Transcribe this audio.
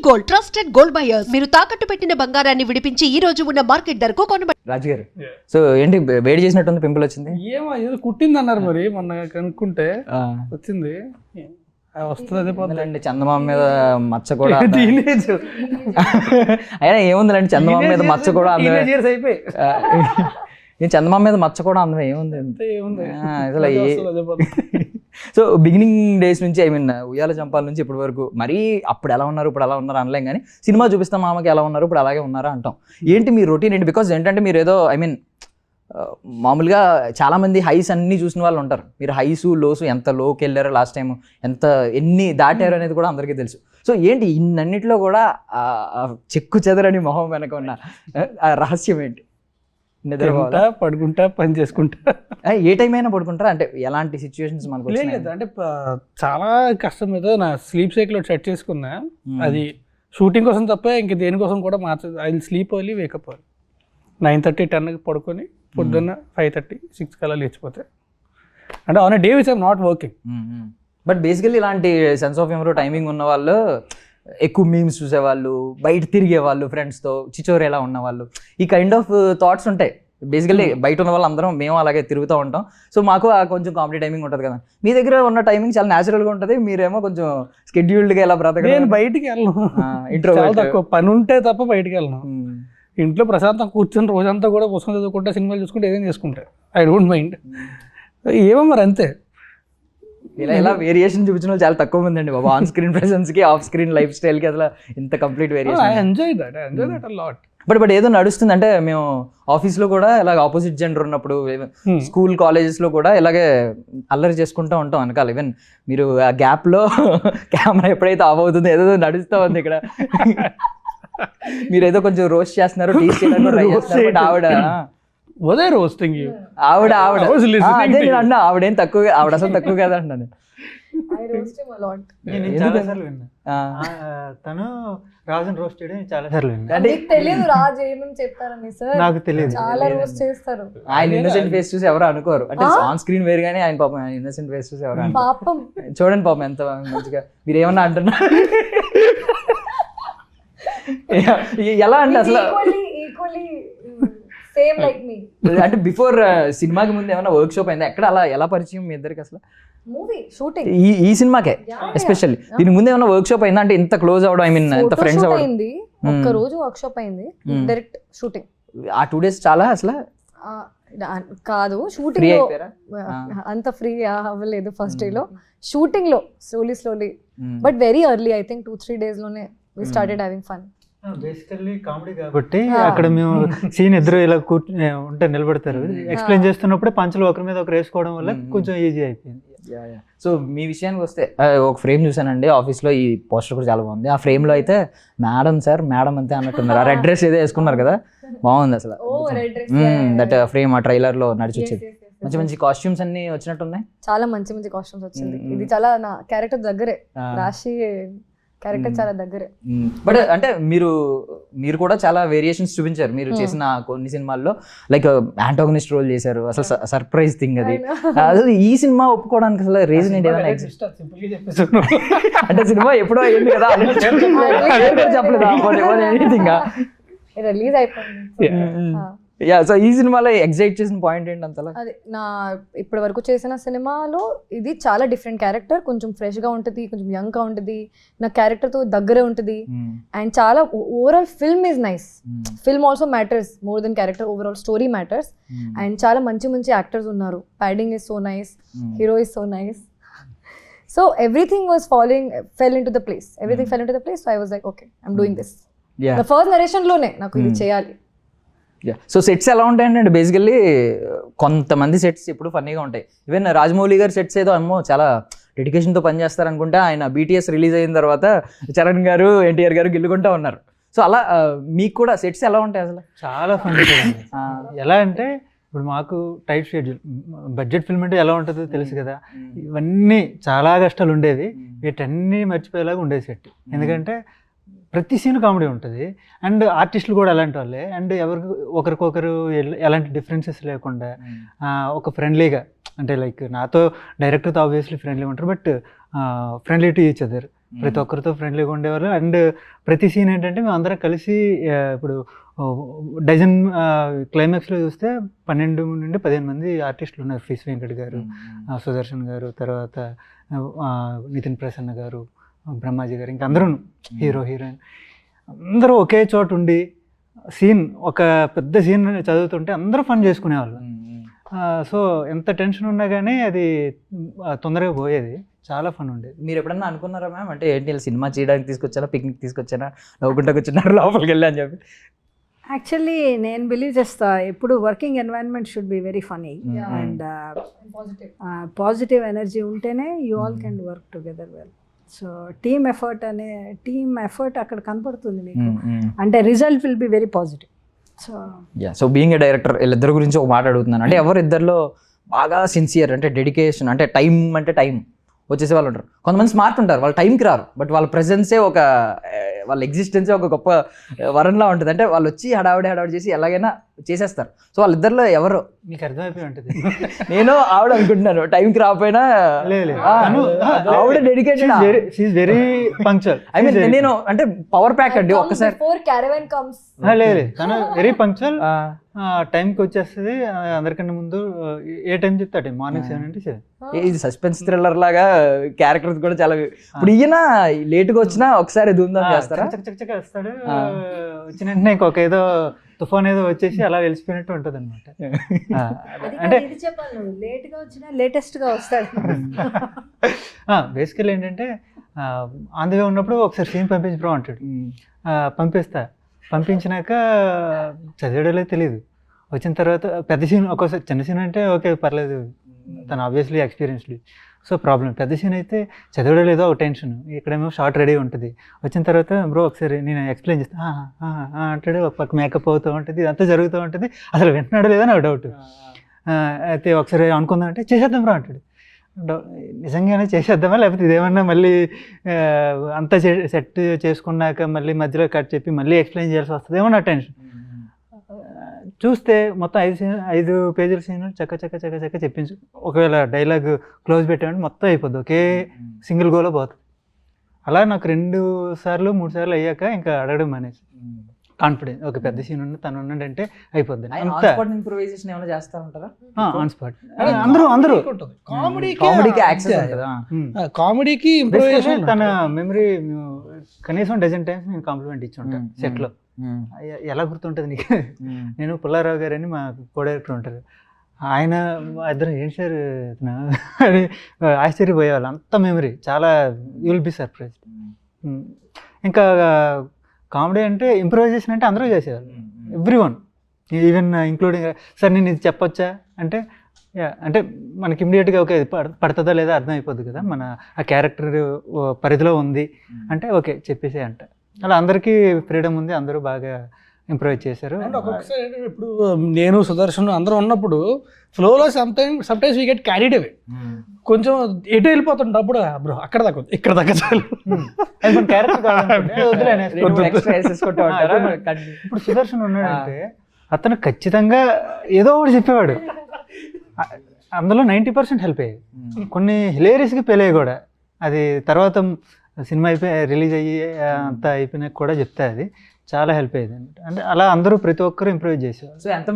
Gold, trusted gold buyers. మీరు తాకట్టు పెట్టిన బంగారాన్ని విడిపించి ఈ రోజు ఉన్న మార్కెట్ ధరకు కొనబడి. రాజు గారు, సో ఏంటి వేడి చేసినట్టుంది, పింపుల్ వచ్చింది? ఏమో ఏదో కుట్టింది అన్నారు మరి మొన్న కనుక్కుంటే వచ్చింది. వస్తుంది అదే పోతుందండి. చందమామ మీద మచ్చ కూడా అయినా ఏముందండి, చందమామ మీద మచ్చ కూడా అయిపోయి చందమామ మీద మచ్చ కూడా అందమే ఏముంది అసలు. సో బిగినింగ్ డేస్ నుంచి ఐ మీన్ ఉయ్యాల చంపాల నుంచి ఇప్పటి వరకు మరీ అప్పుడు ఎలా ఉన్నారు ఇప్పుడు ఎలా ఉన్నారు అనలేం, కానీ సినిమా చూపిస్తాం మామకి ఎలా ఉన్నారు ఇప్పుడు అలాగే ఉన్నారా అంటాం. ఏంటి మీ రొటీన్ ఏంటి? బికాజ్ ఏంటంటే మీరు ఏదో ఐ మీన్ మామూలుగా చాలామంది హైస్ అన్నీ చూసిన వాళ్ళు ఉంటారు. మీరు హైసు లోసు ఎంత లోకి వెళ్ళారో లాస్ట్ టైం, ఎన్ని దాటారో అనేది కూడా అందరికీ తెలుసు. సో ఏంటి ఇన్నన్నిట్లో కూడా చెక్కు చెదరని మొహం వెనక ఉన్న రహస్యం ఏంటి? నిద్రపోతా, పడుకుంటా, పని చేసుకుంటా. ఏ టైం అయినా పడుకుంటారా? అంటే ఎలాంటి సిచ్యువేషన్స్ మనకు లేదు అంటే చాలా కష్టం మీద నా స్లీప్ సైకిల్ సెట్ చేసుకున్నా. అది షూటింగ్ కోసం తప్ప ఇంక దేనికోసం కూడా మార్చదు. I will sleep early, wake up early. 9:30, 10కి పడుకొని పొద్దున్న 5:30, 6 కల్లా లేచిపోతే అంటే on a day which I'm not working. But basically ఇలాంటి సెన్స్ ఆఫ్ హ్యూమర్ టైమింగ్ ఉన్న వాళ్ళు, ఎక్కువ మీమ్స్ చూసేవాళ్ళు, బయట తిరిగేవాళ్ళు, ఫ్రెండ్స్తో చిచోరేలా ఉన్నవాళ్ళు, ఈ కైండ్ ఆఫ్ థాట్స్ ఉంటాయి. బేసికల్లీ బయట ఉన్న వాళ్ళు అందరం మేము అలాగే తిరుగుతూ ఉంటాం. సో మాకు కొంచెం కామెడీ టైమింగ్ ఉంటుంది కదా. మీ దగ్గర ఉన్న టైమింగ్ చాలా న్యాచురల్గా ఉంటుంది, మీరేమో కొంచెం స్కెడ్యూల్డ్గా ఎలా బ్రతక. నేను బయటికి వెళ్ళను, ఇంట్లో తక్కువ పని ఉంటే తప్ప బయటికి వెళ్ళను. ఇంట్లో ప్రశాంతం కూర్చొని రోజంతా కూడా పుస్తకం చదువుకుంటా, సినిమాలు చూసుకుంటే ఏదైనా చేసుకుంటా. I don't mind. ఏమో మరి అంతే. ఇలా వేరియేషన్ చూపించిన వాళ్ళు చాలా తక్కువ మంది అండి బాబు. ఆన్ స్క్రీన్ ప్రెసెన్స్ కి, ఆఫ్ స్క్రీన్ లైఫ్ స్టైల్ కి అసలు ఇంత complete variation. I enjoy that a lot. But ఏదో నడుస్తుంది అంటే మేము ఆఫీస్లో కూడా ఇలాగ ఆపోజిట్ జెండర్ ఉన్నప్పుడు, స్కూల్ కాలేజెస్లో కూడా ఇలాగే అల్లరి చేసుకుంటూ ఉంటాం వెనకాల. ఈవెన్ మీరు ఆ గ్యాప్లో కెమెరా ఎప్పుడైతే ఆఫ్ అవుతుందో ఏదో నడుస్తూ ఉంది ఇక్కడ. మీరు ఏదో కొంచెం రోస్ట్ చేస్తున్నారు, టీచ్ చేయడానికి ట్రై చేస్తున్నారు. బట్ ఆవిడేం తక్కువ, ఆవిడ అసలు తక్కువ కదా అంటున్నాను. తను రాజుని రోస్ట్ చేయడం చాలా సార్లు తెలియదు. రాజు ఏమేమి చెప్తారని సార్ నాకు తెలియదు. చాలా రోస్ట్ చేస్తారు. ఆయన ఇన్నోసెంట్ ఫేస్ చూసి ఎవరు అనుకోరు. అంటే ఆన్ స్క్రీన్ వేరు కానీ ఆయన పాపం ఇన్నోసెంట్ ఫేస్ చూసి ఎవరు పాపం చూడండి పాపం ఎంత మంచిగా. మీరు ఏమన్నా అంటున్నారు ఎలా అంటే అసలు సేమ్ లైక్ మీ. అంటే బిఫోర్ సినిమాకి ముందు ఏమైనా వర్క్ షాప్ అయిందా? ఎక్కడ అలా ఎలా పరిచయం మీ ఇద్దరికి అసలు? మూవీ షూటింగ్ ఈ సినిమాకే ఎస్పెషల్లీ. దీని ముందు ఏమైనా వర్క్ షాప్ అయిందా? అంటే ఇంత క్లోజ్ అవడం, ఐ మీన్ ఎంత ఫ్రెండ్స్ అవడం. ఒక్క రోజు వర్క్ షాప్ అయింది, డైరెక్ట్ షూటింగ్. ఆ 2 days చాలా అసలు కాదు షూటింగ్ లో అంత ఫ్రీ అవ్వలేదు. ఫస్ట్ డే లో షూటింగ్ లో slowly but very early, I think 2-3 days లోనే we started having fun. Basically comedy కాబట్టి అక్కడ మేము సీన్ ఇద్దరు ఇలా ఉంటే నిలబడతారు, ఎక్స్ప్లెయిన్ చేస్తున్నప్పుడే పంచులు ఒకరి మీద ఒకరు వేసుకోవడం వల్ల కొంచెం ఈజీ అయిపోయింది. సో మీ విషయానికి వస్తే ఒక ఫ్రేమ్ చూసానండి ఆఫీస్లో, ఈ పోస్టర్ కూడా చాలా బాగుంది. ఆ ఫ్రేమ్లో అయితే మేడం సార్ మేడం అంతే అన్నట్టున్నారు. ఆ రెడ్ డ్రెస్ ఏదో వేసుకున్నారు కదా, బాగుంది అసలు. దట్ ఫ్రేమ్ ఆ ట్రైలర్లో నడిచి వచ్చేది. మంచి మంచి కాస్ట్యూమ్స్ అన్ని వచ్చినట్టున్నాయి. చాలా మంచి మంచి కాస్ట్యూమ్స్ వచ్చింది. ఇది చాలా నా క్యారెక్టర్ దగ్గరే, రాశి క్యారెక్టర్ చాలా దగ్గరే. బట్ అంటే మీరు కూడా చాలా వేరియేషన్స్ చూపించారు మీరు చేసిన కొన్ని సినిమాల్లో. లైక్ యాంటాగనిస్ట్ రోల్ చేశారు, అసలు సర్ప్రైజ్ థింగ్ అది. అసలు ఈ సినిమా ఒప్పుకోవడానికి అసలు రీజన్ ఏంటి? అంటే సినిమా ఎప్పుడో అయింది కదా, చెప్పలేదు రిలీజ్ అయిపోయింది. సో ఈ సినిమాలో ఎగ్జైట్ చేసిన పాయింట్ ఏంటి అంతలా? అదే నా ఇప్పటి వరకు చేసిన సినిమాలో ఇది చాలా డిఫరెంట్ క్యారెక్టర్. కొంచెం ఫ్రెష్ గా ఉంటుంది, కొంచెం యంగ్ గా ఉంటుంది, నా క్యారెక్టర్ తో దగ్గరే ఉంటుంది. అండ్ చాలా overall film is nice. Film also matters more than character. Overall story matters. And చాలా మంచి మంచి యాక్టర్స్ ఉన్నారు. Padding is so nice, hero is so nice. So everything was fell in to the place. Everything fell in to the place. So I was like okay, I'm doing this. The first narration లోనే నాకు ఇది చేయాలి. So sets ఎలా ఉంటాయంటే basically కొంతమంది sets ఇప్పుడు ఫన్నీగా ఉంటాయి. ఈవెన్ రాజమౌళి గారి సెట్స్ ఏదో అమ్మో చాలా డెడికేషన్తో పనిచేస్తారు అనుకుంటే, ఆయన BTS రిలీజ్ అయిన తర్వాత చరణ్ గారు, NTR గారు గిల్లుకుంటూ ఉన్నారు. సో అలా మీకు కూడా సెట్స్ ఎలా ఉంటాయి అసలు? చాలా ఫన్. ఎలా అంటే ఇప్పుడు మాకు టైట్ షెడ్యూల్, బడ్జెట్ ఫిల్మ్ అంటే ఎలా ఉంటుందో తెలుసు కదా. ఇవన్నీ చాలా కష్టాలు ఉండేవి, వీటన్నీ మర్చిపోయేలాగా ఉండేది సెట్. ఎందుకంటే ప్రతి సీన్ కామెడీ ఉంటుంది. అండ్ ఆర్టిస్టులు కూడా అలాంటి వాళ్ళే. అండ్ ఎవరికి ఒకరికొకరు ఎలాంటి డిఫరెన్సెస్ లేకుండా ఒక ఫ్రెండ్లీగా, అంటే లైక్ నాతో డైరెక్టర్తో ఆబ్వియస్లీ ఫ్రెండ్లీ ఉంటారు, but friendly to each other. ప్రతి ఒక్కరితో ఫ్రెండ్లీగా ఉండేవాళ్ళు. అండ్ ప్రతి సీన్ ఏంటంటే మేము అందరం కలిసి ఇప్పుడు డజన్ క్లైమాక్స్లో చూస్తే 12 నుండి 15 మంది ఆర్టిస్టులు ఉన్నారు. ఫిస్ వెంకట్ గారు, సుదర్శన్ గారు, తర్వాత నితిన్ ప్రసన్న గారు, బ్రహ్మాజీ గారు, ఇంకా అందరూ హీరో హీరోయిన్ అందరూ ఒకే చోట ఉండి సీన్ ఒక పెద్ద సీన్ చదువుతుంటే అందరూ ఫన్ చేసుకునేవాళ్ళు. సో ఎంత టెన్షన్ ఉన్నా కానీ అది తొందరగా పోయేది, చాలా ఫన్ ఉండేది. మీరు ఎప్పుడన్నా అనుకున్నారా మ్యామ్, అంటే ఏంటి ఇలా సినిమా చేయడానికి తీసుకొచ్చానా, పిక్నిక్ తీసుకొచ్చానా, నవ్వుకుంటా కూర్చున్నారు లోపలికి వెళ్ళి అని చెప్పి? యాక్చువల్లీ నేను బిలీవ్ చేస్తా ఎప్పుడు working environment should be very funny and positive energy ఉంటేనే you all can work together well. So team effort అక్కడ కనపడుతుంది మీకు, అంటే result will be very positive. So being a director వీళ్ళిద్దరి గురించి ఒక మాట అడుగుతున్నాను. అంటే ఎవరు ఇద్దరిలో బాగా సిన్సియర్, అంటే డెడికేషన్, అంటే టైం వచ్చేసే వాళ్ళు ఉంటారు. కొంతమంది స్మార్ట్ ఉంటారు, వాళ్ళు టైంకి రారు, బట్ వాళ్ళ ప్రెజెన్సే వాళ్ళ ఎగ్జిస్టెన్సే ఒక గొప్ప వరంలా ఉంటుంది. అంటే వాళ్ళు వచ్చి హడావిడి చేసి ఎలాగైనా చేసేస్తారు. సో వాళ్ళిద్దరిలో ఎవరు మీకు అర్థమైపోయి ఉంటుంది. నేను ఆవిడ అనుకుంటున్నాను, టైంకి రాకపోయినా ఆవిడ dedicated, very punctual. I mean నేను అంటే పవర్ ప్యాక్ అండి. ఒక్కసారి లేదు, తను వెరీ పంక్చువల్, టైంకి వచ్చేస్తుంది. అందరికన్నా ముందు ఏ టైం చెప్తే ఆ టైం, మార్నింగ్ 7 అంటే 7. ఇది సస్పెన్స్ థ్రిల్లర్ లాగా క్యారెక్టర్స్ కూడా చాలా. ఇప్పుడు ఈయన లేట్గా వచ్చినా ఒకసారి ధూమ్ధాం చేస్తారా? చక్క వస్తాడు, వచ్చిన వెంటనే ఇంకొక ఏదో తుఫాన్ ఏదో వచ్చేసి అలా వెలిసిపోయినట్టు ఉంటుంది అనమాట. అంటే లేట్గా వచ్చినా లేటెస్ట్గా వస్తాడు. బేసికల్ ఏంటంటే ఆన్ ది వే ఉన్నప్పుడు ఒకసారి సీన్ పంపించి బ్రో అంటాడు, పంపించినాక చదివేయడలే తెలియదు. వచ్చిన తర్వాత పెద్ద సీన్, ఒక్కోసారి చిన్న సీన్ అంటే ఓకే పర్లేదు, తను ఆబ్వియస్లీ ఎక్స్పీరియన్స్లీ, సో ప్రాబ్లం. పెద్ద సీన్ అయితే చదవడం లేదో ఒక టెన్షన్, ఇక్కడేమో షార్ట్ రెడీ ఉంటుంది. వచ్చిన తర్వాత బ్రో ఒకసారి నేను ఎక్స్ప్లెయిన్ చేస్తాను అంటాడు, ఒక పక్క మేకప్ అవుతూ ఉంటుంది, ఇదంతా జరుగుతూ ఉంటుంది, అసలు వింటున్నాడో లేదో నాకు డౌట్. అయితే ఒకసారి అనుకుందాం అంటే చేసేద్దాం రా అంటాడు. నిజంగానే చేసేద్దామా, లేకపోతే ఇదేమన్నా మళ్ళీ అంతా సెట్ చేసుకున్నాక మళ్ళీ మధ్యలో కట్ చెప్పి మళ్ళీ ఎక్స్ప్లెయిన్ చేయాల్సి వస్తుందేమో నా టెన్షన్. చూస్తే మొత్తం 5 పేజీల సీన్ చక్క చెప్పించు, ఒకవేళ డైలాగ్ క్లోజ్ పెట్టామంటే మొత్తం అయిపోద్ది, ఒకే సింగిల్ గోలో పోతుంది. అలా నాకు 2 సార్లు 3 సార్లు అయ్యాక ఇంకా అడగడం మానేసి కాన్ఫిడెన్స్, ఒక పెద్ద సీన్ ఉన్న తను ఉన్నాడంటే అయిపోద్ది. ఇంప్రూవైజేషన్ ఏమైనా చేస్తా ఉంటారా? ఆన్ స్పాట్ అందరూ కామెడీకి యాక్సెస్ ఉంటుందా? కామెడీకి తన మెమరీ కనీసం డజన్ టైమ్స్ నేను కాంప్లిమెంట్ ఇచ్చి ఉంటాను సెట్లో. ఎలా గుర్తుంటుంది నీకు? నేను పుల్లారావు గారు అని మా కో డైరెక్టర్ ఉంటారు, ఆయన ఇద్దరు ఏంటి సార్ అని ఆశ్చర్యపోయేవాళ్ళు, అంత మెమరీ, చాలా యూ విల్ బి సర్ప్రైజ్డ్. ఇంకా కామెడీ అంటే ఇంప్రూవైజేషన్ అంటే అందరూ చేసేవాళ్ళు, ఎవ్రీవన్, ఈవెన్ ఇంక్లూడింగ్ సార్ నేను ఇది చెప్పొచ్చా అంటే అంటే మనకి ఇమ్మీడియట్గా ఓకే పడుతుందా లేదా అర్థం అయిపోద్ది కదా, మన ఆ క్యారెక్టర్ పరిధిలో ఉంది అంటే ఓకే చెప్పేసే అంట. అలా అందరికీ ఫ్రీడమ్ ఉంది, అందరూ బాగా ఇంప్రూవైజ్ చేశారు. ఒక్కొక్కసారి ఇప్పుడు నేను సుదర్శన్ అందరూ ఉన్నప్పుడు ఫ్లోలో sometimes we get carried away, కొంచెం ఎటు వెళ్ళిపోతుంటే అప్పుడు బ్రో అక్కడ దాకా ఇక్కడ దాకా చాలు. ఇప్పుడు సుదర్శన్ ఉన్నాడంటే అతను ఖచ్చితంగా ఏదో ఒకటి చెప్పేవాడు, అందులో 90% హెల్ప్ అయ్యేది. కొన్ని హిలేరియస్గా పెళ్ళయ్యాయి కూడా, అది తర్వాత సినిమా రిలీజ్ అయ్యి అంతా అయిపోయినాక కూడా చెప్తే అది చాలా హెల్ప్ అయ్యేది. అంటే అలా అందరూ ప్రతి ఒక్కరూ ఇంప్రూవ్ చేసేవారు. సో ఎంత